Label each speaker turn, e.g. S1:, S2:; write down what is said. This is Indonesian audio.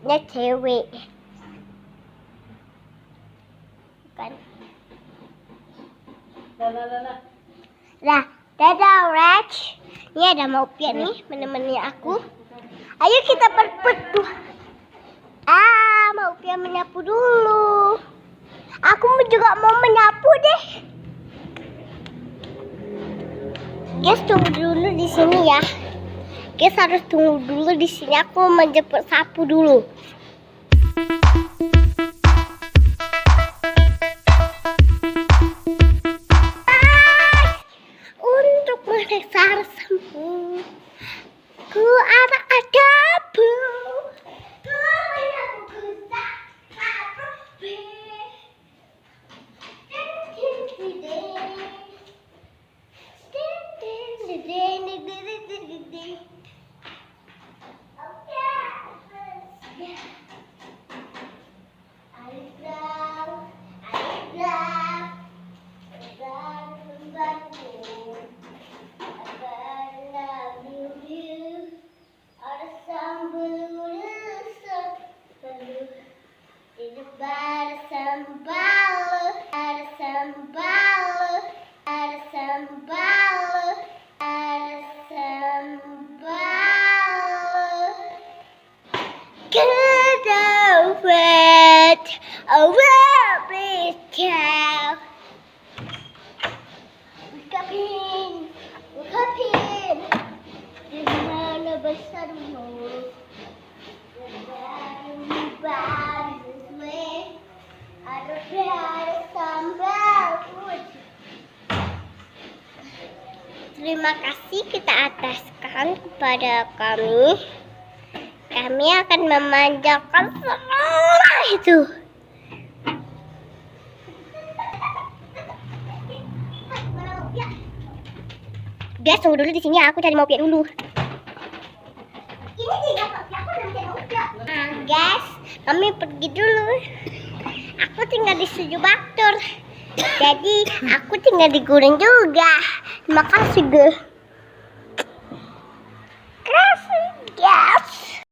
S1: Nya cewek. Bukan. Lah, dadah Rex. Ini ada Maupia nih, menemani aku. Ayo kita berpetuh. Maupia menyapu dulu. Aku juga mau menyapu deh. Guys, tunggu dulu di sini ya. Guys, harus tunggu dulu di sini. Aku menjemput sapu dulu. Untuk meriksa sampo, ku ada bu. Ukapin, di mana besar mulut, ada sambal. Terima kasih kita ataskan kepada kami. Kami akan memanjakan semua itu. Guys, tunggu dulu di sini ya, aku cari Maupia dulu. Ini juga aku nanti Maupia. Guys, kami pergi dulu. Aku tinggal di Sujubaktur. Jadi, aku tinggal di Gurun juga. Terima kasih, guys. Kasih, guys.